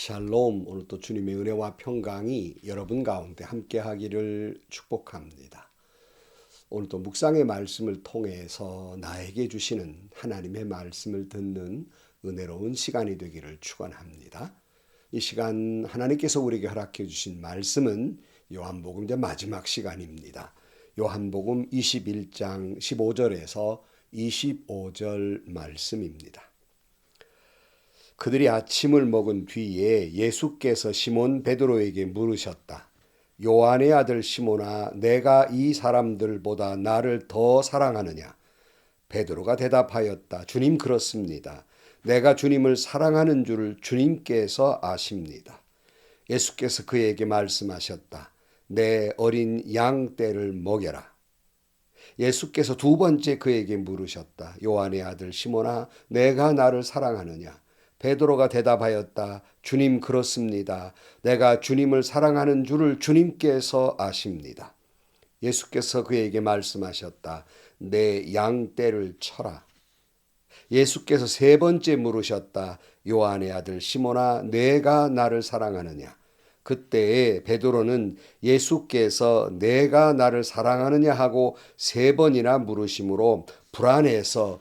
샬롬. 오늘 또 주님의 은혜와 평강이 여러분 가운데 함께 하기를 축복합니다. 오늘 또 묵상의 말씀을 통해서 나에게 주시는 하나님의 말씀을 듣는 은혜로운 시간이 되기를 축원합니다. 이 시간 하나님께서 우리에게 허락해 주신 말씀은 요한복음 이제 마지막 시간입니다. 요한복음 21장 15절에서 25절 말씀입니다. 그들이 아침을 먹은 뒤에 예수께서 시몬 베드로에게 물으셨다. 요한의 아들 시몬아, 내가 이 사람들보다 나를 더 사랑하느냐? 베드로가 대답하였다. 주님, 그렇습니다. 내가 주님을 사랑하는 줄을 주님께서 아십니다. 예수께서 그에게 말씀하셨다. 내 어린 양 떼를 먹여라. 예수께서 두 번째 그에게 물으셨다. 요한의 아들 시몬아, 내가 나를 사랑하느냐? 베드로가 대답하였다. 주님, 그렇습니다. 내가 주님을 사랑하는 줄을 주님께서 아십니다. 예수께서 그에게 말씀하셨다. 내 양떼를 쳐라. 예수께서 세 번째 물으셨다. 요한의 아들 시몬아, 내가 나를 사랑하느냐? 그때에 베드로는 예수께서 내가 나를 사랑하느냐 하고 세 번이나 물으심으로 불안해서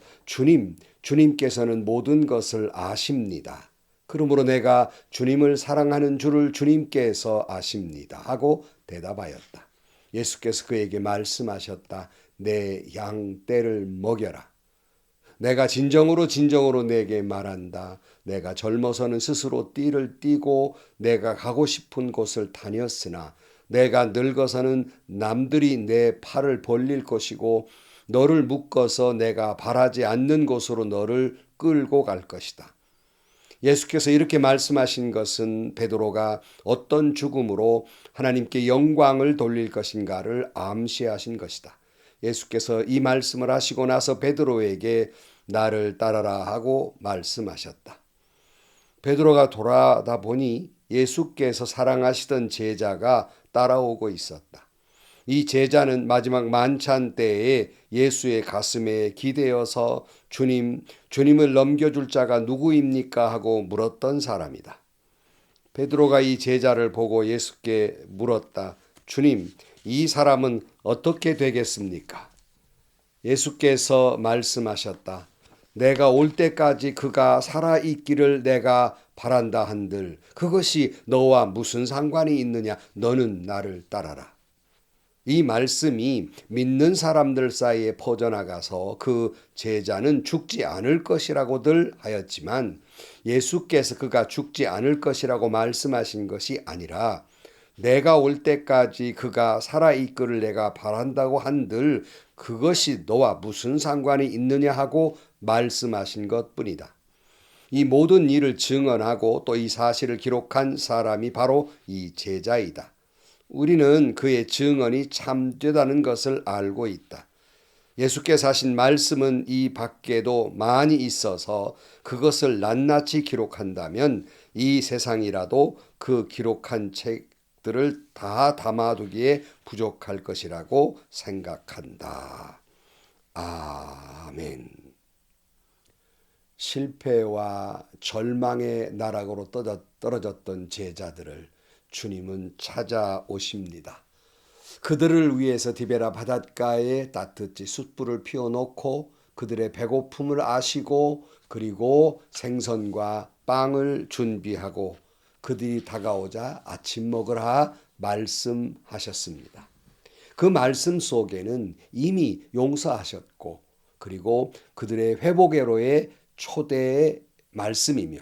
주님께서는 모든 것을 아십니다. 그러므로 내가 주님을 사랑하는 줄을 주님께서 아십니다. 하고 대답하였다. 예수께서 그에게 말씀하셨다. 내 양떼를 먹여라. 내가 진정으로 내게 말한다. 내가 젊어서는 스스로 띠를 띠고 내가 가고 싶은 곳을 다녔으나 내가 늙어서는 남들이 내 팔을 벌릴 것이고 너를 묶어서 내가 바라지 않는 곳으로 너를 끌고 갈 것이다. 예수께서 이렇게 말씀하신 것은 베드로가 어떤 죽음으로 하나님께 영광을 돌릴 것인가를 암시하신 것이다. 예수께서 이 말씀을 하시고 나서 베드로에게 나를 따라라 하고 말씀하셨다. 베드로가 돌아다 보니 예수께서 사랑하시던 제자가 따라오고 있었다. 이 제자는 마지막 만찬 때에 예수의 가슴에 기대어서 주님을 넘겨줄 자가 누구입니까? 하고 물었던 사람이다. 베드로가 이 제자를 보고 예수께 물었다. 주님, 이 사람은 어떻게 되겠습니까? 예수께서 말씀하셨다. 내가 올 때까지 그가 살아있기를 내가 바란다 한들 그것이 너와 무슨 상관이 있느냐? 너는 나를 따라라. 이 말씀이 믿는 사람들 사이에 퍼져나가서 그 제자는 죽지 않을 것이라고들 하였지만 예수께서 그가 죽지 않을 것이라고 말씀하신 것이 아니라 내가 올 때까지 그가 살아있기를 내가 바란다고 한들 그것이 너와 무슨 상관이 있느냐 하고 말씀하신 것뿐이다. 이 모든 일을 증언하고 또 이 사실을 기록한 사람이 바로 이 제자이다. 우리는 그의 증언이 참되다는 것을 알고 있다. 예수께서 하신 말씀은 이 밖에도 많이 있어서 그것을 낱낱이 기록한다면 이 세상이라도 그 기록한 책들을 다 담아두기에 부족할 것이라고 생각한다. 아멘. 실패와 절망의 나락으로 떨어졌던 제자들을 주님은 찾아오십니다. 그들을 위해서 디베라 바닷가에 따뜻히 숯불을 피워놓고 그들의 배고픔을 아시고 그리고 생선과 빵을 준비하고 그들이 다가오자 아침 먹으라 말씀하셨습니다. 그 말씀 속에는 이미 용서하셨고 그리고 그들의 회복회로의 초대의 말씀이며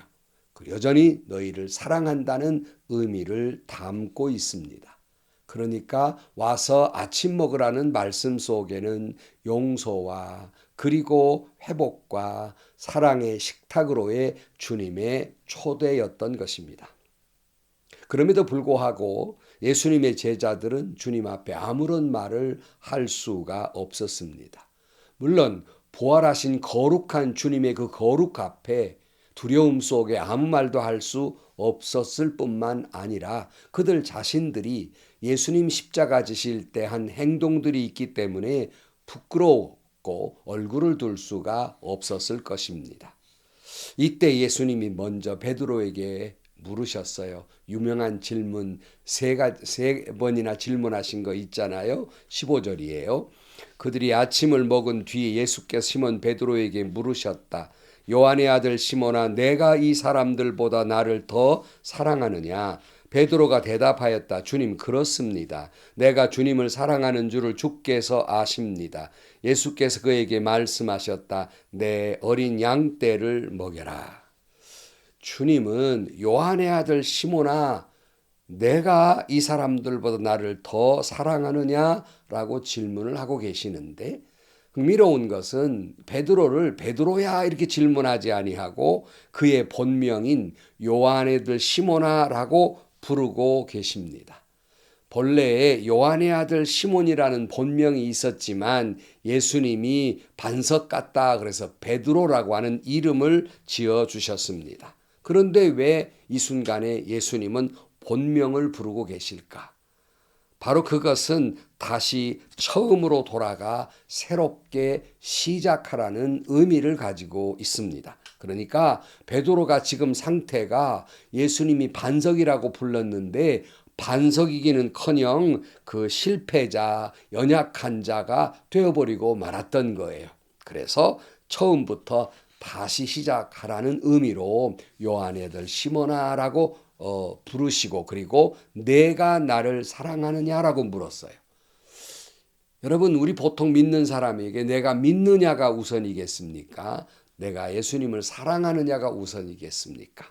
여전히 너희를 사랑한다는 의미를 담고 있습니다. 그러니까 와서 아침 먹으라는 말씀 속에는 용서와 그리고 회복과 사랑의 식탁으로의 주님의 초대였던 것입니다. 그럼에도 불구하고 예수님의 제자들은 주님 앞에 아무런 말을 할 수가 없었습니다. 물론 부활하신 거룩한 주님의 그 거룩 앞에 두려움 속에 아무 말도 할 수 없었을 뿐만 아니라 그들 자신들이 예수님 십자가 지실 때 한 행동들이 있기 때문에 부끄럽고 얼굴을 둘 수가 없었을 것입니다. 이때 예수님이 먼저 베드로에게 물으셨어요. 유명한 질문 세 번이나 질문하신 거 있잖아요. 15절이에요. 그들이 아침을 먹은 뒤에 예수께서 시몬 베드로에게 물으셨다. 요한의 아들 시몬아, 내가 이 사람들보다 나를 더 사랑하느냐? 베드로가 대답하였다. 주님, 그렇습니다. 내가 주님을 사랑하는 줄을 주께서 아십니다. 예수께서 그에게 말씀하셨다. 내 어린 양떼를 먹여라. 주님은 요한의 아들 시몬아, 내가 이 사람들보다 나를 더 사랑하느냐라고 질문을 하고 계시는데, 흥미로운 것은 베드로를 베드로야 이렇게 질문하지 아니하고 그의 본명인 요한의 아들 시몬아라고 부르고 계십니다. 본래에 요한의 아들 시몬이라는 본명이 있었지만 예수님이 반석 같다 그래서 베드로라고 하는 이름을 지어 주셨습니다. 그런데 왜 이 순간에 예수님은 본명을 부르고 계실까? 바로 그것은 다시 처음으로 돌아가 새롭게 시작하라는 의미를 가지고 있습니다. 그러니까 베드로가 지금 상태가 예수님이 반석이라고 불렀는데 반석이기는커녕 그 실패자, 연약한 자가 되어버리고 말았던 거예요. 그래서 처음부터 다시 시작하라는 의미로 요한의 아들 시몬아라고 부르시고 그리고 내가 나를 사랑하느냐라고 물었어요. 여러분, 우리 보통 믿는 사람에게 내가 믿느냐가 우선이겠습니까? 내가 예수님을 사랑하느냐가 우선이겠습니까?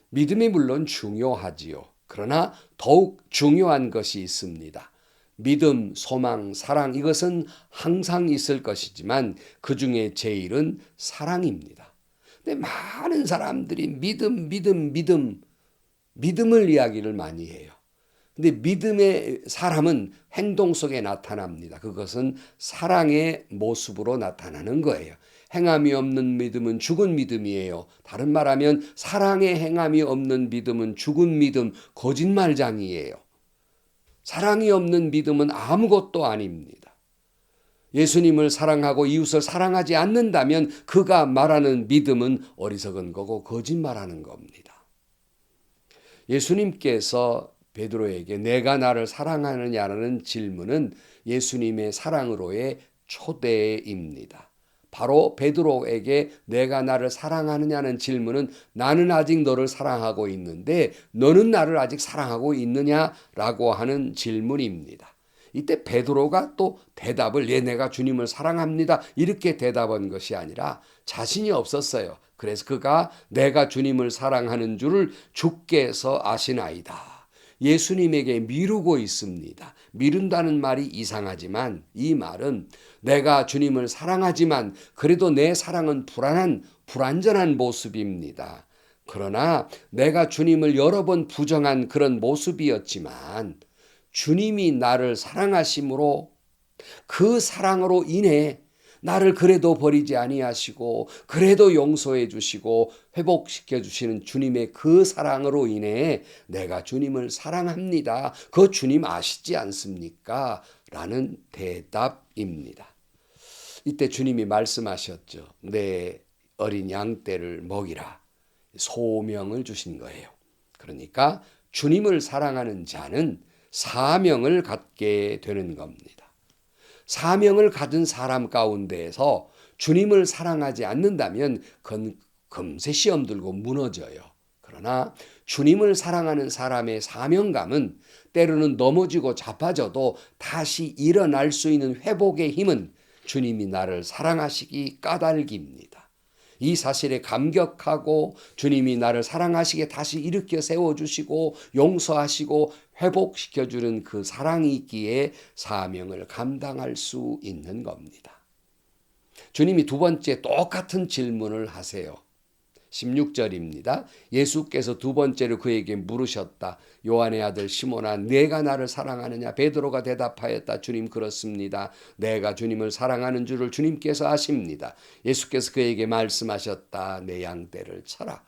믿음이 물론 중요하지요. 그러나 더욱 중요한 것이 있습니다. 믿음, 소망, 사랑 이것은 항상 있을 것이지만 그중에 제일은 사랑입니다. 근데 많은 사람들이 믿음을 이야기를 많이 해요. 근데 믿음의 사람은 행동 속에 나타납니다. 그것은 사랑의 모습으로 나타나는 거예요. 행함이 없는 믿음은 죽은 믿음이에요. 다른 말하면 사랑의 행함이 없는 믿음은 죽은 믿음, 거짓말장이에요. 사랑이 없는 믿음은 아무것도 아닙니다. 예수님을 사랑하고 이웃을 사랑하지 않는다면 그가 말하는 믿음은 어리석은 거고 거짓말하는 겁니다. 예수님께서 베드로에게 내가 나를 사랑하느냐라는 질문은 예수님의 사랑으로의 초대입니다. 바로 베드로에게 내가 나를 사랑하느냐는 질문은 나는 아직 너를 사랑하고 있는데 너는 나를 아직 사랑하고 있느냐라고 하는 질문입니다. 이때 베드로가 또 대답을 내가 주님을 사랑합니다 이렇게 대답한 것이 아니라 자신이 없었어요. 그래서 그가 내가 주님을 사랑하는 줄을 주께서 아시나이다. 예수님에게 미루고 있습니다. 미룬다는 말이 이상하지만 이 말은 내가 주님을 사랑하지만 그래도 내 사랑은 불완전한 모습입니다. 그러나 내가 주님을 여러 번 부정한 그런 모습이었지만 주님이 나를 사랑하심으로 그 사랑으로 인해 나를 그래도 버리지 아니하시고 그래도 용서해 주시고 회복시켜 주시는 주님의 그 사랑으로 인해 내가 주님을 사랑합니다. 그 주님 아시지 않습니까? 라는 대답입니다. 이때 주님이 말씀하셨죠. 내 어린 양떼를 먹이라. 소명을 주신 거예요. 그러니까 주님을 사랑하는 자는 사명을 갖게 되는 겁니다. 사명을 가진 사람 가운데에서 주님을 사랑하지 않는다면 그건 금세 시험 들고 무너져요. 그러나 주님을 사랑하는 사람의 사명감은 때로는 넘어지고 자빠져도 다시 일어날 수 있는 회복의 힘은 주님이 나를 사랑하시기 까닭입니다. 이 사실에 감격하고 주님이 나를 사랑하시게 다시 일으켜 세워주시고 용서하시고 회복시켜주는 그 사랑이 있기에 사명을 감당할 수 있는 겁니다. 주님이 두 번째 똑같은 질문을 하세요. 16절입니다. 예수께서 두 번째로 그에게 물으셨다. 요한의 아들 시몬아, 내가 나를 사랑하느냐? 베드로가 대답하였다. 주님, 그렇습니다. 내가 주님을 사랑하는 줄을 주님께서 아십니다. 예수께서 그에게 말씀하셨다. 내 양떼를 쳐라.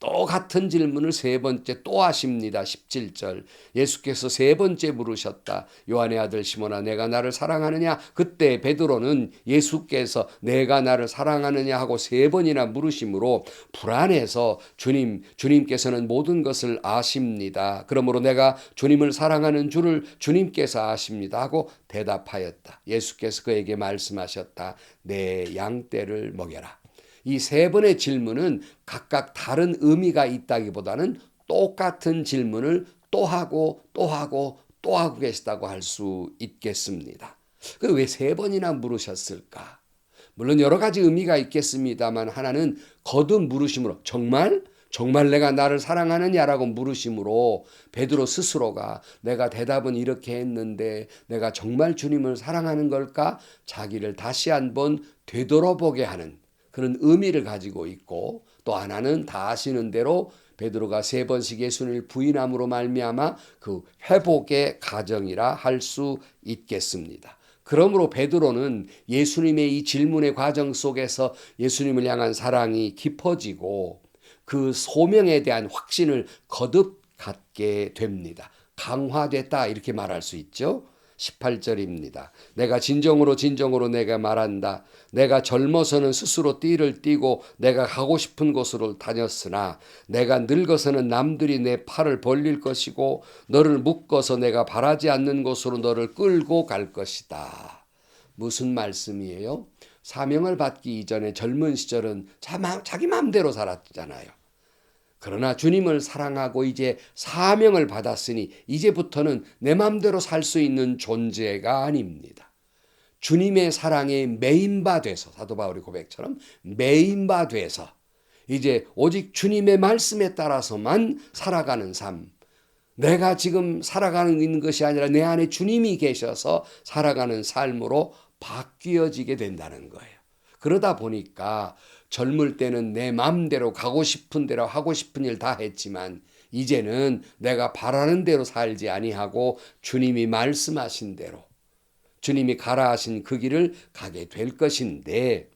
똑같은 질문을 세 번째 또 하십니다. 17절. 예수께서 세 번째 물으셨다. 요한의 아들 시몬아, 내가 나를 사랑하느냐? 그때 베드로는 예수께서 내가 나를 사랑하느냐 하고 세 번이나 물으심으로 불안해서 주님께서는 모든 것을 아십니다. 그러므로 내가 주님을 사랑하는 줄을 주님께서 아십니다 하고 대답하였다. 예수께서 그에게 말씀하셨다. 내 양떼를 먹여라. 이 세 번의 질문은 각각 다른 의미가 있다기보다는 똑같은 질문을 또 하고 또 하고 또 하고 계시다고 할 수 있겠습니다. 왜 세 번이나 물으셨을까? 물론 여러 가지 의미가 있겠습니다만 하나는 거듭 물으심으로 정말 내가 나를 사랑하느냐라고 물으심으로 베드로 스스로가 내가 대답은 이렇게 했는데 내가 정말 주님을 사랑하는 걸까? 자기를 다시 한번 되돌아보게 하는 그런 의미를 가지고 있고, 또 하나는 다 아시는 대로 베드로가 세 번씩 예수님을 부인함으로 말미암아 그 회복의 과정이라 할 수 있겠습니다. 그러므로 베드로는 예수님의 이 질문의 과정 속에서 예수님을 향한 사랑이 깊어지고 그 소명에 대한 확신을 거듭 갖게 됩니다. 강화됐다 이렇게 말할 수 있죠. 18절입니다. 내가 진정으로 내가 말한다. 내가 젊어서는 스스로 띠를 띠고 내가 가고 싶은 곳으로 다녔으나 내가 늙어서는 남들이 내 팔을 벌릴 것이고 너를 묶어서 내가 바라지 않는 곳으로 너를 끌고 갈 것이다. 무슨 말씀이에요? 사명을 받기 이전에 젊은 시절은 자기 마음대로 살았잖아요. 그러나 주님을 사랑하고 이제 사명을 받았으니 이제부터는 내 마음대로 살 수 있는 존재가 아닙니다. 주님의 사랑에 메인바 돼서 사도 바울의 고백처럼 메인바 돼서 이제 오직 주님의 말씀에 따라서만 살아가는 삶. 내가 지금 살아가는 것이 아니라 내 안에 주님이 계셔서 살아가는 삶으로 바뀌어지게 된다는 거예요. 그러다 보니까 젊을 때는 내 마음대로 가고 싶은 대로 하고 싶은 일 다 했지만 이제는 내가 바라는 대로 살지 아니하고 주님이 말씀하신 대로 주님이 가라 하신 그 길을 가게 될 것인데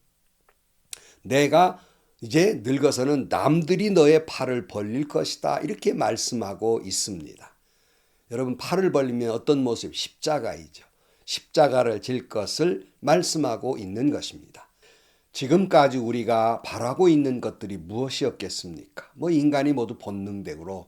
내가 이제 늙어서는 남들이 너의 팔을 벌릴 것이다 이렇게 말씀하고 있습니다. 여러분 팔을 벌리면 어떤 모습? 십자가이죠. 십자가를 질 것을 말씀하고 있는 것입니다. 지금까지 우리가 바라고 있는 것들이 무엇이었겠습니까? 인간이 모두 본능적으로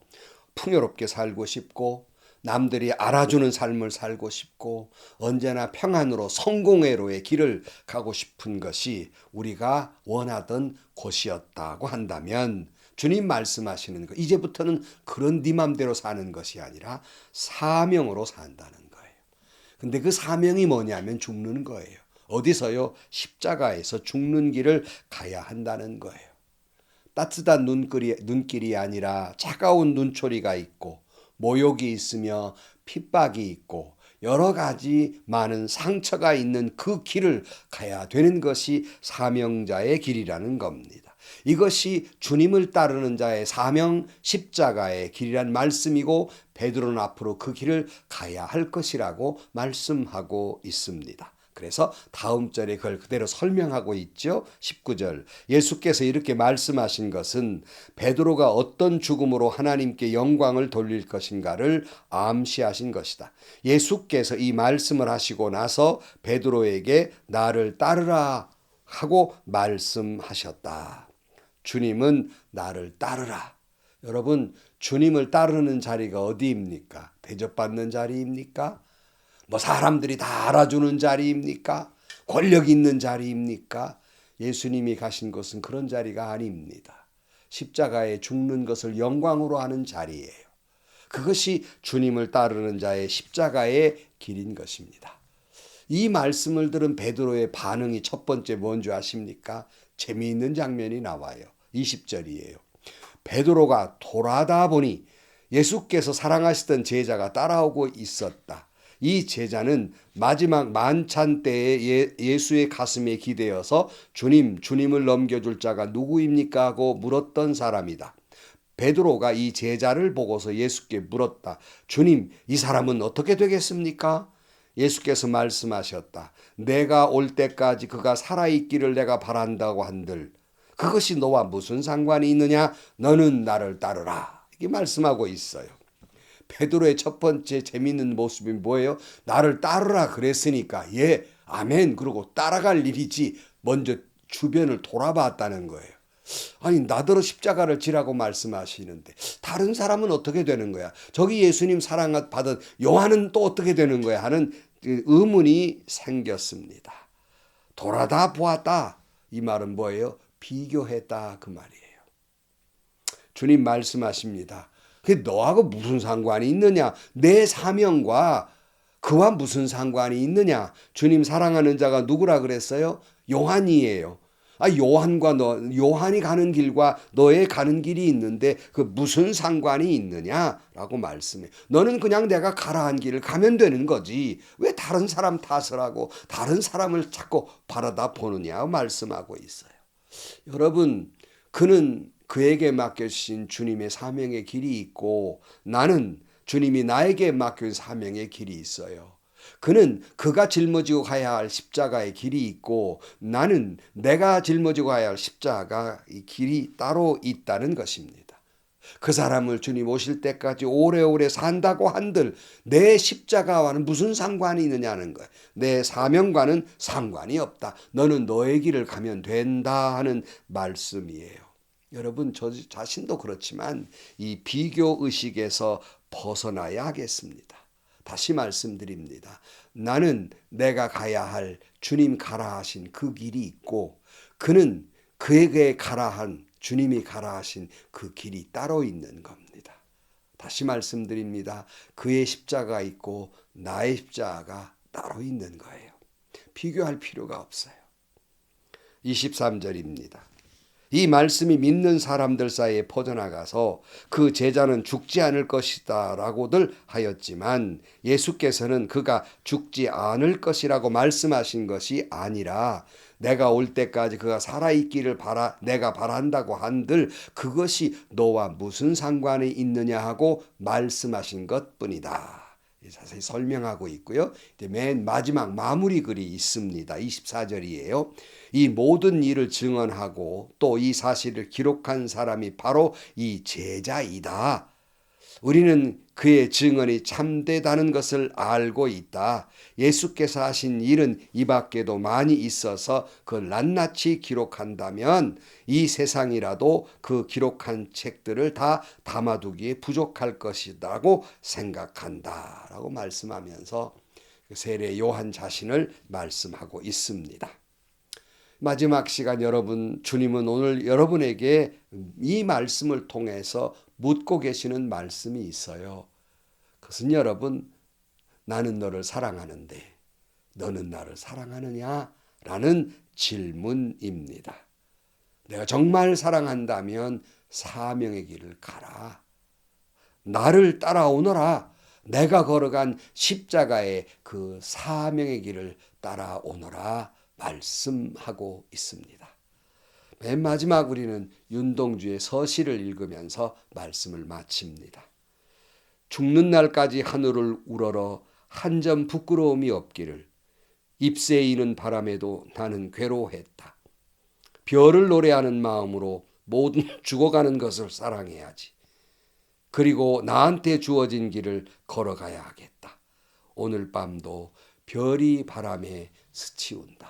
풍요롭게 살고 싶고 남들이 알아주는 삶을 살고 싶고 언제나 평안으로 성공회로의 길을 가고 싶은 것이 우리가 원하던 곳이었다고 한다면 주님 말씀하시는 것 이제부터는 그런 네 맘대로 사는 것이 아니라 사명으로 산다는 거예요. 근데 그 사명이 뭐냐면 죽는 거예요. 어디서요? 십자가에서 죽는 길을 가야 한다는 거예요. 따뜻한 눈길이 아니라 차가운 눈초리가 있고 모욕이 있으며 핍박이 있고 여러 가지 많은 상처가 있는 그 길을 가야 되는 것이 사명자의 길이라는 겁니다. 이것이 주님을 따르는 자의 사명 십자가의 길이란 말씀이고 베드로는 앞으로 그 길을 가야 할 것이라고 말씀하고 있습니다. 그래서 다음 절에 그걸 그대로 설명하고 있죠. 19절 예수께서 이렇게 말씀하신 것은 베드로가 어떤 죽음으로 하나님께 영광을 돌릴 것인가를 암시하신 것이다. 예수께서 이 말씀을 하시고 나서 베드로에게 나를 따르라 하고 말씀하셨다. 주님은 나를 따르라. 여러분 주님을 따르는 자리가 어디입니까? 대접받는 자리입니까? 사람들이 다 알아주는 자리입니까? 권력 있는 자리입니까? 예수님이 가신 것은 그런 자리가 아닙니다. 십자가에 죽는 것을 영광으로 하는 자리예요. 그것이 주님을 따르는 자의 십자가의 길인 것입니다. 이 말씀을 들은 베드로의 반응이 첫 번째 뭔지 아십니까? 재미있는 장면이 나와요. 20절이에요. 베드로가 돌아다 보니 예수께서 사랑하시던 제자가 따라오고 있었다. 이 제자는 마지막 만찬 때에 예수의 가슴에 기대어서 주님을 넘겨줄 자가 누구입니까? 하고 물었던 사람이다. 베드로가 이 제자를 보고서 예수께 물었다. 주님, 이 사람은 어떻게 되겠습니까? 예수께서 말씀하셨다. 내가 올 때까지 그가 살아있기를 내가 바란다고 한들 그것이 너와 무슨 상관이 있느냐? 너는 나를 따르라. 이렇게 말씀하고 있어요. 베드로의 첫 번째 재미있는 모습이 뭐예요? 나를 따르라 그랬으니까 예, 아멘. 그러고 따라갈 일이지 먼저 주변을 돌아봤다는 거예요. 아니 나더러 십자가를 지라고 말씀하시는데 다른 사람은 어떻게 되는 거야? 저기 예수님 사랑받은 요한은 또 어떻게 되는 거야? 하는 의문이 생겼습니다. 돌아다 보았다. 이 말은 뭐예요? 비교했다 그 말이에요. 주님 말씀하십니다. 그게 너하고 무슨 상관이 있느냐? 내 사명과 그와 무슨 상관이 있느냐? 주님 사랑하는 자가 누구라 그랬어요? 요한이에요. 요한이 가는 길과 너의 가는 길이 있는데 그 무슨 상관이 있느냐라고 말씀해. 너는 그냥 내가 가라 한 길을 가면 되는 거지. 왜 다른 사람 탓을 하고 다른 사람을 자꾸 바라다 보느냐 말씀하고 있어요. 여러분, 그는 그에게 맡겨주신 주님의 사명의 길이 있고 나는 주님이 나에게 맡긴 사명의 길이 있어요. 그는 그가 짊어지고 가야 할 십자가의 길이 있고 나는 내가 짊어지고 가야 할 십자가의 길이 따로 있다는 것입니다. 그 사람을 주님 오실 때까지 오래오래 산다고 한들 내 십자가와는 무슨 상관이 있느냐는 거예요. 내 사명과는 상관이 없다. 너는 너의 길을 가면 된다 하는 말씀이에요. 여러분 저 자신도 그렇지만 이 비교 의식에서 벗어나야 하겠습니다. 다시 말씀드립니다. 나는 내가 가야 할 주님 가라 하신 그 길이 있고 그는 그에게 가라 한 주님이 가라 하신 그 길이 따로 있는 겁니다. 다시 말씀드립니다. 그의 십자가 있고 나의 십자가 따로 있는 거예요. 비교할 필요가 없어요. 23절입니다. 이 말씀이 믿는 사람들 사이에 퍼져나가서 그 제자는 죽지 않을 것이다 라고들 하였지만 예수께서는 그가 죽지 않을 것이라고 말씀하신 것이 아니라 내가 올 때까지 그가 살아있기를 내가 바란다고 한들 그것이 너와 무슨 상관이 있느냐 하고 말씀하신 것뿐이다. 자세히 설명하고 있고요. 맨 마지막 마무리 글이 있습니다. 24절이에요. 이 모든 일을 증언하고 또 이 사실을 기록한 사람이 바로 이 제자이다. 우리는 그의 증언이 참되다는 것을 알고 있다. 예수께서 하신 일은 이 밖에도 많이 있어서 그걸 낱낱이 기록한다면 이 세상이라도 그 기록한 책들을 다 담아두기에 부족할 것이라고 생각한다. 라고 말씀하면서 세례 요한 자신을 말씀하고 있습니다. 마지막 시간 여러분, 주님은 오늘 여러분에게 이 말씀을 통해서 묻고 계시는 말씀이 있어요. 그것은 여러분, 나는 너를 사랑하는데 너는 나를 사랑하느냐? 라는 질문입니다. 내가 정말 사랑한다면 사명의 길을 가라. 나를 따라오너라. 내가 걸어간 십자가의 그 사명의 길을 따라오너라 말씀하고 있습니다. 맨 마지막 우리는 윤동주의 서시를 읽으면서 말씀을 마칩니다. 죽는 날까지 하늘을 우러러 한 점 부끄러움이 없기를 잎새 이는 바람에도 나는 괴로워했다. 별을 노래하는 마음으로 모든 죽어가는 것을 사랑해야지. 그리고 나한테 주어진 길을 걸어가야 하겠다. 오늘 밤도 별이 바람에 스치운다.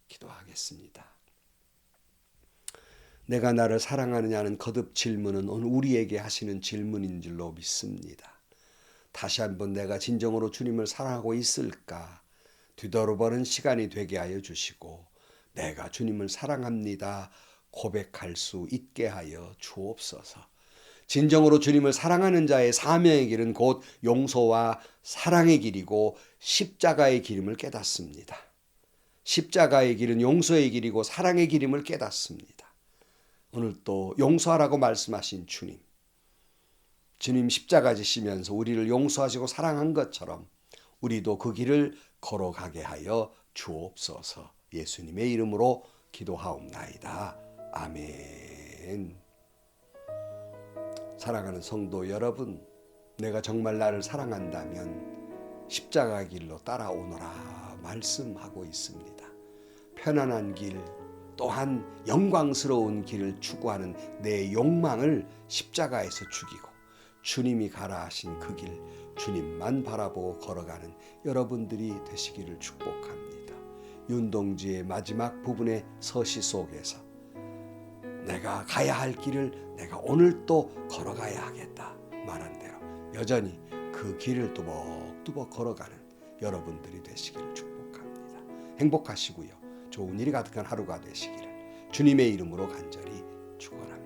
기도하겠습니다. 내가 나를 사랑하느냐는 거듭 질문은 오늘 우리에게 하시는 질문인 줄로 믿습니다. 다시 한번 내가 진정으로 주님을 사랑하고 있을까 뒤돌아보는 시간이 되게 하여 주시고 내가 주님을 사랑합니다 고백할 수 있게 하여 주옵소서. 진정으로 주님을 사랑하는 자의 사명의 길은 곧 용서와 사랑의 길이고 십자가의 길임을 깨닫습니다. 십자가의 길은 용서의 길이고 사랑의 길임을 깨닫습니다. 오늘 또 용서하라고 말씀하신 주님. 주님 십자가 지시면서 우리를 용서하시고 사랑한 것처럼 우리도 그 길을 걸어가게 하여 주옵소서. 예수님의 이름으로 기도하옵나이다. 아멘. 사랑하는 성도 여러분, 내가 정말 나를 사랑한다면 십자가 길로 따라오너라 말씀하고 있습니다. 편안한 길, 또한 영광스러운 길을 추구하는 내 욕망을 십자가에서 죽이고 주님이 가라 하신 그 길, 주님만 바라보고 걸어가는 여러분들이 되시기를 축복합니다. 윤동주의 마지막 부분의 서시 속에서 내가 가야 할 길을 내가 오늘 또 걸어가야 하겠다 말한 대로 여전히 그 길을 뚜벅뚜벅 걸어가는 여러분들이 되시기를 축복합니다. 행복하시고요. 좋은 일이 가득한 하루가 되시기를 주님의 이름으로 간절히 축원합니다.